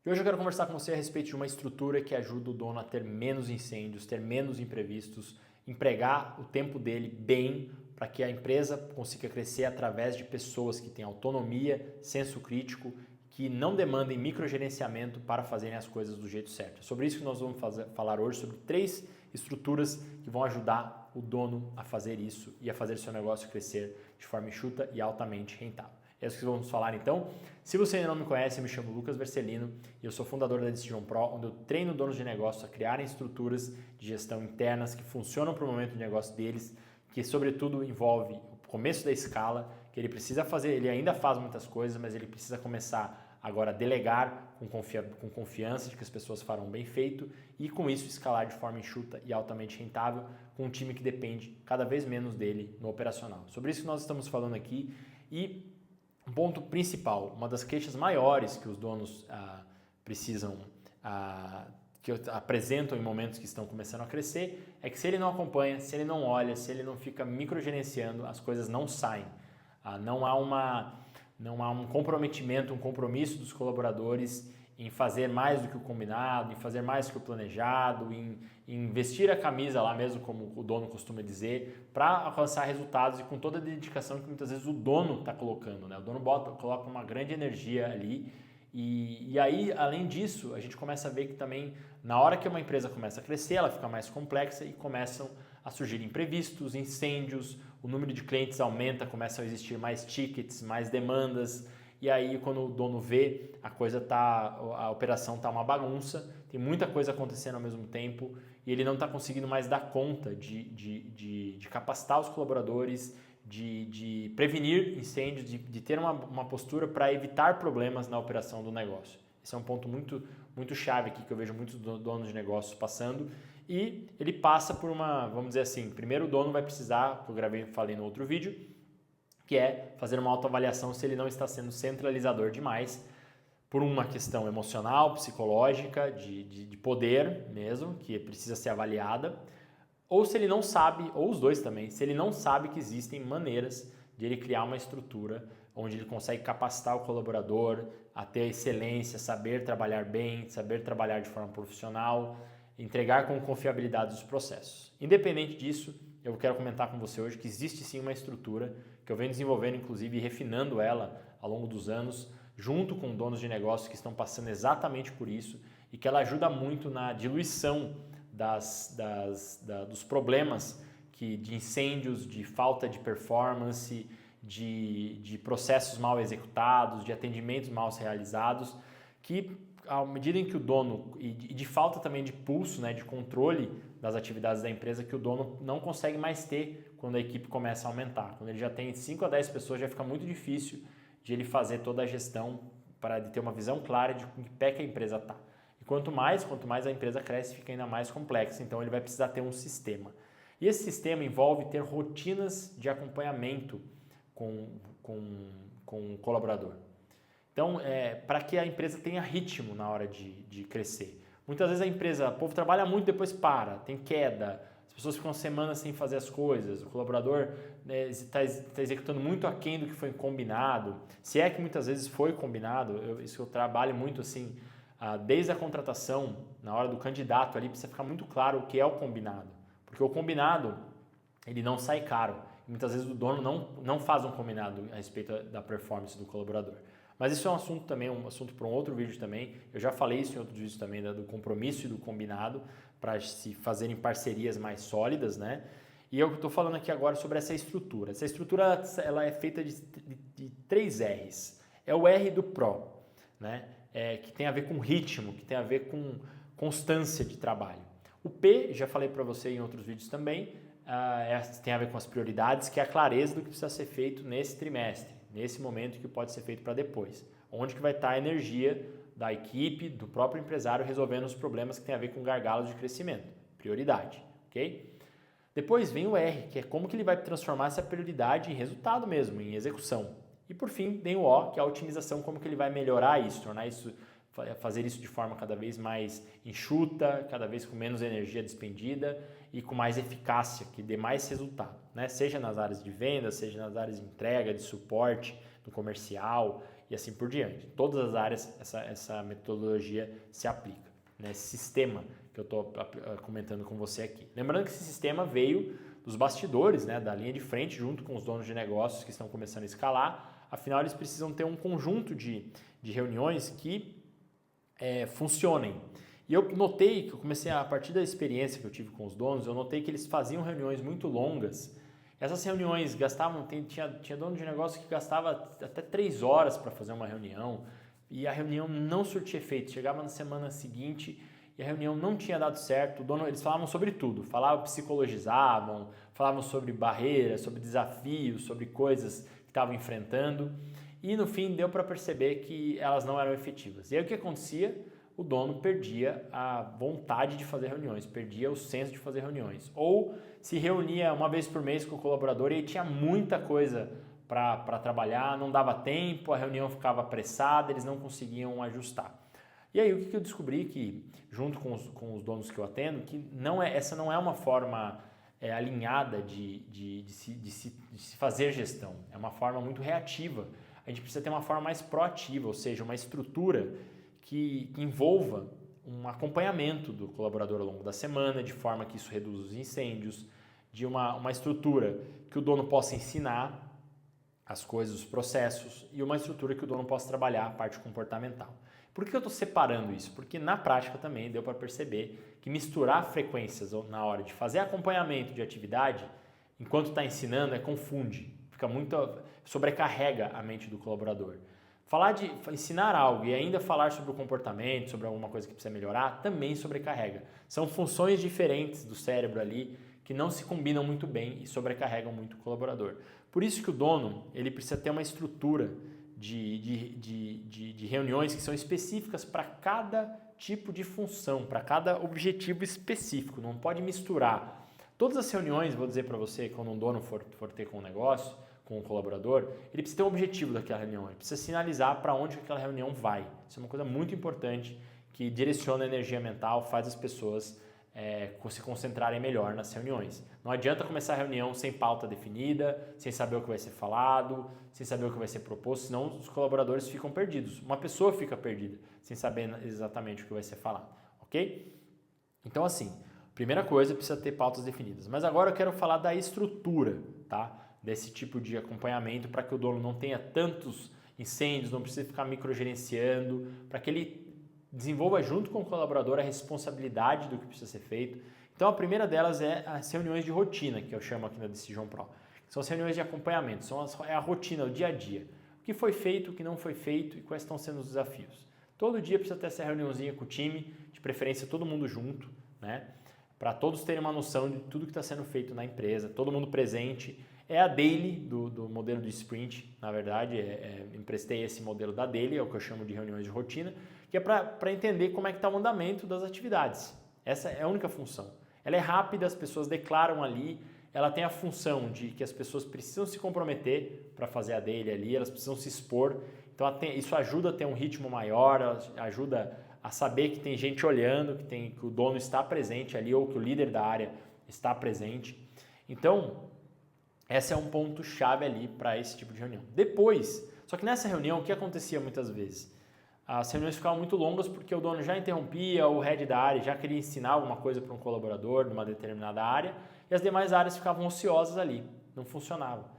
E hoje eu quero conversar com você a respeito de uma estrutura que ajuda o dono a ter menos incêndios, ter menos imprevistos, empregar o tempo dele bem para que a empresa consiga crescer através de pessoas que têm autonomia, senso crítico, que não demandem microgerenciamento para fazerem as coisas do jeito certo. É sobre isso que nós vamos falar hoje, sobre 3 estruturas que vão ajudar o dono a fazer isso e a fazer seu negócio crescer de forma enxuta e altamente rentável. É isso que vamos falar então. Se você ainda não me conhece, eu me chamo Lucas Vercelino e eu sou fundador da Decision Pro, onde eu treino donos de negócio a criarem estruturas de gestão internas que funcionam para o momento de negócio deles, que sobretudo envolve o começo da escala, que ele precisa fazer, ele ainda faz muitas coisas, mas ele precisa começar agora a delegar com confiança de que as pessoas farão bem feito e com isso escalar de forma enxuta e altamente rentável com um time que depende cada vez menos dele no operacional. Sobre isso que nós estamos falando aqui e um ponto principal, uma das queixas maiores que os donos que apresentam em momentos que estão começando a crescer, é que se ele não acompanha, se ele não olha, se ele não fica microgerenciando, as coisas não saem. Não há um comprometimento, um compromisso dos colaboradores em fazer mais do que o combinado, em fazer mais do que o planejado, em vestir a camisa lá mesmo, como o dono costuma dizer, para alcançar resultados e com toda a dedicação que muitas vezes o dono está colocando, né? O dono coloca uma grande energia ali e aí, além disso, a gente começa a ver que também, na hora que uma empresa começa a crescer, ela fica mais complexa e começam a surgir imprevistos, incêndios, o número de clientes aumenta, começam a existir mais tickets, mais demandas. E aí, quando o dono vê, a operação está uma bagunça, tem muita coisa acontecendo ao mesmo tempo e ele não está conseguindo mais dar conta de capacitar os colaboradores, de prevenir incêndios, de ter uma postura para evitar problemas na operação do negócio. Esse é um ponto muito chave aqui que eu vejo muitos donos de negócios passando e ele passa por vamos dizer assim, primeiro o dono vai precisar, que eu falei no outro vídeo, que é fazer uma autoavaliação se ele não está sendo centralizador demais por uma questão emocional, psicológica, de poder mesmo, que precisa ser avaliada, ou se ele não sabe, ou os dois também, se ele não sabe que existem maneiras de ele criar uma estrutura onde ele consegue capacitar o colaborador a ter excelência, saber trabalhar bem, saber trabalhar de forma profissional, entregar com confiabilidade os processos. Independente disso, eu quero comentar com você hoje que existe sim uma estrutura que eu venho desenvolvendo, inclusive, e refinando ela ao longo dos anos, junto com donos de negócios que estão passando exatamente por isso e que ela ajuda muito na diluição dos problemas de incêndios, de falta de performance, de processos mal executados, de atendimentos mal realizados, que à medida em que o dono, e de falta também de pulso, né, de controle das atividades da empresa, que o dono não consegue mais ter quando a equipe começa a aumentar. Quando ele já tem 5 a 10 pessoas, já fica muito difícil de ele fazer toda a gestão para ter uma visão clara de em que pé que a empresa está. E quanto mais a empresa cresce, fica ainda mais complexa, então ele vai precisar ter um sistema. E esse sistema envolve ter rotinas de acompanhamento com o colaborador. Então, para que a empresa tenha ritmo na hora de crescer. Muitas vezes o povo trabalha muito, depois para, tem queda, as pessoas ficam semanas sem fazer as coisas, o colaborador está executando muito aquém do que foi combinado, se é que muitas vezes foi combinado, isso eu trabalho muito assim, desde a contratação, na hora do candidato ali, precisa ficar muito claro o que é o combinado, porque o combinado, ele não sai caro, e muitas vezes o dono não faz um combinado a respeito da performance do colaborador. Mas isso é um assunto também, um assunto para um outro vídeo também. Eu já falei isso em outro vídeo também, do compromisso e do combinado para se fazerem parcerias mais sólidas, né? E eu estou falando aqui agora sobre essa estrutura. Essa estrutura ela é feita de 3 R's. É o R do Pro, né? Que tem a ver com ritmo, que tem a ver com constância de trabalho. O P, já falei para você em outros vídeos também, tem a ver com as prioridades, que é a clareza do que precisa ser feito nesse trimestre, nesse momento que pode ser feito para depois. Onde que vai estar a energia da equipe, do próprio empresário resolvendo os problemas que tem a ver com gargalos de crescimento. Prioridade, ok? Depois vem o R, que é como que ele vai transformar essa prioridade em resultado mesmo, em execução. E por fim, vem o O, que é a otimização, como que ele vai melhorar isso, fazer isso de forma cada vez mais enxuta, cada vez com menos energia despendida e com mais eficácia, que dê mais resultado, né? Seja nas áreas de venda, seja nas áreas de entrega, de suporte, no comercial e assim por diante. Em todas as áreas essa metodologia se aplica, né? Esse sistema que eu estou comentando com você aqui. Lembrando que esse sistema veio dos bastidores, né, da linha de frente, junto com os donos de negócios que estão começando a escalar. Afinal, eles precisam ter um conjunto de reuniões que funcionem. E eu notei que eu comecei, a partir da experiência que eu tive com os donos, eu notei que eles faziam reuniões muito longas. Essas reuniões gastavam, tinha dono de negócio que gastava até 3 horas para fazer uma reunião e a reunião não surtia efeito. Chegava na semana seguinte e a reunião não tinha dado certo. Eles falavam sobre tudo, psicologizavam, falavam sobre barreiras, sobre desafios, sobre coisas que estavam enfrentando e no fim deu para perceber que elas não eram efetivas. E aí o que acontecia? O dono perdia a vontade de fazer reuniões, perdia o senso de fazer reuniões. Ou se reunia uma vez por mês com o colaborador e tinha muita coisa para trabalhar, não dava tempo, a reunião ficava apressada, eles não conseguiam ajustar. E aí o que eu descobri? Que junto com os donos que eu atendo, que essa não é uma forma alinhada de se fazer gestão, é uma forma muito reativa. A gente precisa ter uma forma mais proativa, ou seja, uma estrutura que envolva um acompanhamento do colaborador ao longo da semana, de forma que isso reduz os incêndios, de uma estrutura que o dono possa ensinar as coisas, os processos, e uma estrutura que o dono possa trabalhar a parte comportamental. Por que eu estou separando isso? Porque na prática também deu para perceber que misturar frequências na hora de fazer acompanhamento de atividade, enquanto está ensinando, confunde, sobrecarrega a mente do colaborador. Falar de ensinar algo e ainda falar sobre o comportamento, sobre alguma coisa que precisa melhorar, também sobrecarrega. São funções diferentes do cérebro ali que não se combinam muito bem e sobrecarregam muito o colaborador. Por isso que o dono ele precisa ter uma estrutura de reuniões que são específicas para cada tipo de função, para cada objetivo específico. Não pode misturar. Todas as reuniões, vou dizer para você, quando um dono for ter com um negócio, com o colaborador, ele precisa ter um objetivo daquela reunião, ele precisa sinalizar para onde aquela reunião vai. Isso é uma coisa muito importante que direciona a energia mental, faz as pessoas se concentrarem melhor nas reuniões. Não adianta começar a reunião sem pauta definida, sem saber o que vai ser falado, sem saber o que vai ser proposto, senão os colaboradores ficam perdidos. Uma pessoa fica perdida sem saber exatamente o que vai ser falado, ok? Então assim, primeira coisa, precisa ter pautas definidas. Mas agora eu quero falar da estrutura, tá? Desse tipo de acompanhamento para que o dono não tenha tantos incêndios, não precise ficar microgerenciando, para que ele desenvolva junto com o colaborador a responsabilidade do que precisa ser feito. Então a primeira delas é as reuniões de rotina, que eu chamo aqui na Decision Pro. São as reuniões de acompanhamento, é a rotina, o dia a dia. O que foi feito, o que não foi feito e quais estão sendo os desafios. Todo dia precisa ter essa reuniãozinha com o time, de preferência todo mundo junto, né? Para todos terem uma noção de tudo que está sendo feito na empresa, todo mundo presente. É a daily do modelo de sprint, na verdade, emprestei esse modelo da daily, é o que eu chamo de reuniões de rotina, que é para entender como é que está o andamento das atividades. Essa é a única função. Ela é rápida, as pessoas declaram ali, ela tem a função de que as pessoas precisam se comprometer para fazer a daily ali, elas precisam se expor, então isso ajuda a ter um ritmo maior, ajuda a saber que tem gente olhando, que o dono está presente ali ou que o líder da área está presente. Então, esse é um ponto-chave ali para esse tipo de reunião. Depois, só que nessa reunião, o que acontecia muitas vezes? As reuniões ficavam muito longas porque o dono já interrompia, o head da área já queria ensinar alguma coisa para um colaborador de uma determinada área e as demais áreas ficavam ociosas ali, não funcionava.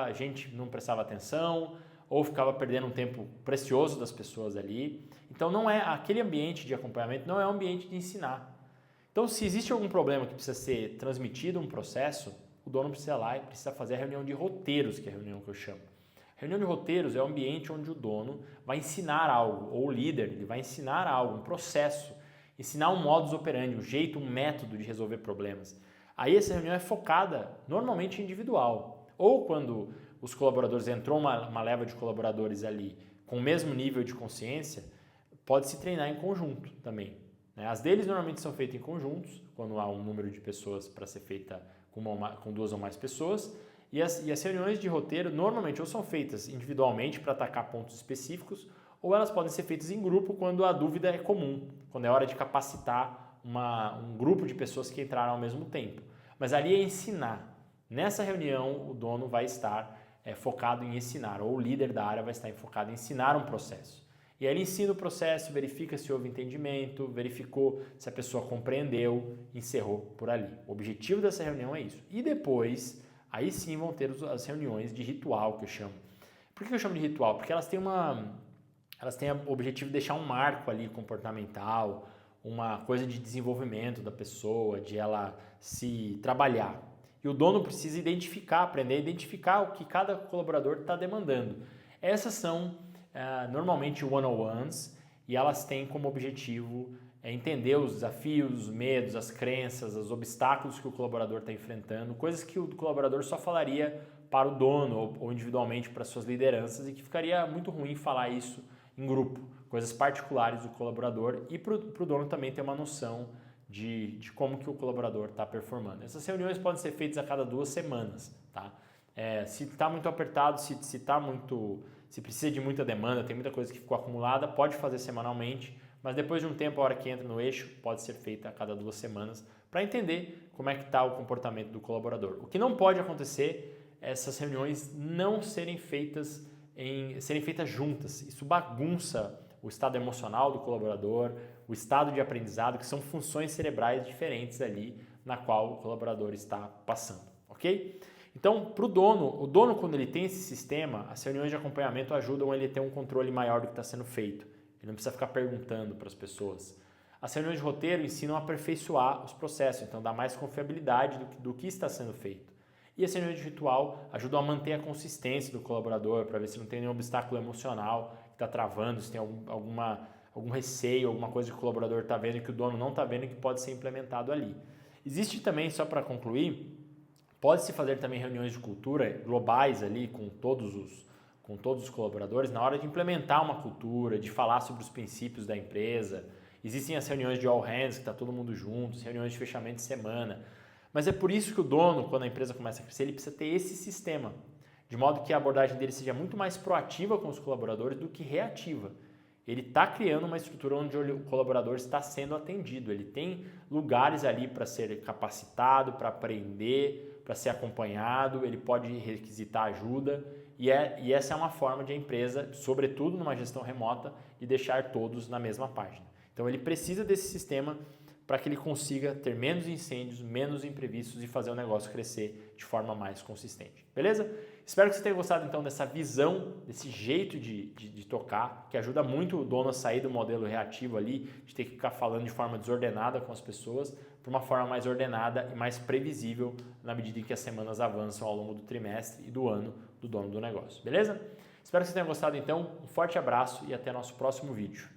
A gente não prestava atenção ou ficava perdendo um tempo precioso das pessoas ali. Então, aquele ambiente de acompanhamento não é um ambiente de ensinar. Então, se existe algum problema que precisa ser transmitido, um processo, o dono precisa ir lá e precisa fazer a reunião de roteiros, que é a reunião que eu chamo. A reunião de roteiros é o ambiente onde o dono vai ensinar algo, ou o líder, ele vai ensinar algo, um processo, ensinar um modus operandi, um jeito, um método de resolver problemas. Aí essa reunião é focada normalmente individual, ou quando os colaboradores, entrou uma leva de colaboradores ali com o mesmo nível de consciência, pode se treinar em conjunto também. As deles normalmente são feitas em conjuntos, quando há um número de pessoas para ser feita com 2 ou mais pessoas, e as reuniões de roteiro normalmente ou são feitas individualmente para atacar pontos específicos, ou elas podem ser feitas em grupo quando a dúvida é comum, quando é hora de capacitar um grupo de pessoas que entraram ao mesmo tempo. Mas ali é ensinar. Nessa reunião, o dono vai estar focado em ensinar, ou o líder da área vai estar focado em ensinar um processo. E aí ele ensina o processo, verifica se houve entendimento, verificou se a pessoa compreendeu, encerrou por ali. O objetivo dessa reunião é isso. E depois, aí sim vão ter as reuniões de ritual, que eu chamo. Por que eu chamo de ritual? Porque elas têm o objetivo de deixar um marco ali comportamental, uma coisa de desenvolvimento da pessoa, de ela se trabalhar. E o dono precisa aprender a identificar o que cada colaborador está demandando. Essas são normalmente one-on-ones, e elas têm como objetivo entender os desafios, os medos, as crenças, os obstáculos que o colaborador está enfrentando, coisas que o colaborador só falaria para o dono ou individualmente para suas lideranças, e que ficaria muito ruim falar isso em grupo, coisas particulares do colaborador, e para o dono também ter uma noção de como que o colaborador está performando. Essas reuniões podem ser feitas a cada 2 semanas, tá? Se está muito apertado, se precisa de muita demanda, tem muita coisa que ficou acumulada, pode fazer semanalmente, mas depois de um tempo, a hora que entra no eixo, pode ser feita a cada 2 semanas para entender como é que está o comportamento do colaborador. O que não pode acontecer é essas reuniões não serem feitas juntas. Isso bagunça o estado emocional do colaborador, o estado de aprendizado, que são funções cerebrais diferentes ali na qual o colaborador está passando, ok? Então, para o dono quando ele tem esse sistema, as reuniões de acompanhamento ajudam ele a ter um controle maior do que está sendo feito. Ele não precisa ficar perguntando para as pessoas. As reuniões de roteiro ensinam a aperfeiçoar os processos, então dá mais confiabilidade do que está sendo feito. E as reuniões de ritual ajudam a manter a consistência do colaborador, para ver se não tem nenhum obstáculo emocional que está travando, se tem algum receio, alguma coisa que o colaborador está vendo e que o dono não está vendo e que pode ser implementado ali. Existe também, só para concluir, pode-se fazer também reuniões de cultura globais ali com todos os colaboradores na hora de implementar uma cultura, de falar sobre os princípios da empresa. Existem as reuniões de all hands, que está todo mundo junto, reuniões de fechamento de semana. Mas é por isso que o dono, quando a empresa começa a crescer, ele precisa ter esse sistema, de modo que a abordagem dele seja muito mais proativa com os colaboradores do que reativa. Ele está criando uma estrutura onde o colaborador está sendo atendido, ele tem lugares ali para ser capacitado, para aprender, para ser acompanhado, ele pode requisitar ajuda, e essa é uma forma de a empresa, sobretudo numa gestão remota, de deixar todos na mesma página. Então ele precisa desse sistema para que ele consiga ter menos incêndios, menos imprevistos e fazer o negócio crescer de forma mais consistente. Beleza? Espero que você tenha gostado então dessa visão, desse jeito de tocar, que ajuda muito o dono a sair do modelo reativo ali, de ter que ficar falando de forma desordenada com as pessoas, para uma forma mais ordenada e mais previsível na medida em que as semanas avançam ao longo do trimestre e do ano do dono do negócio. Beleza? Espero que você tenha gostado então, um forte abraço e até nosso próximo vídeo.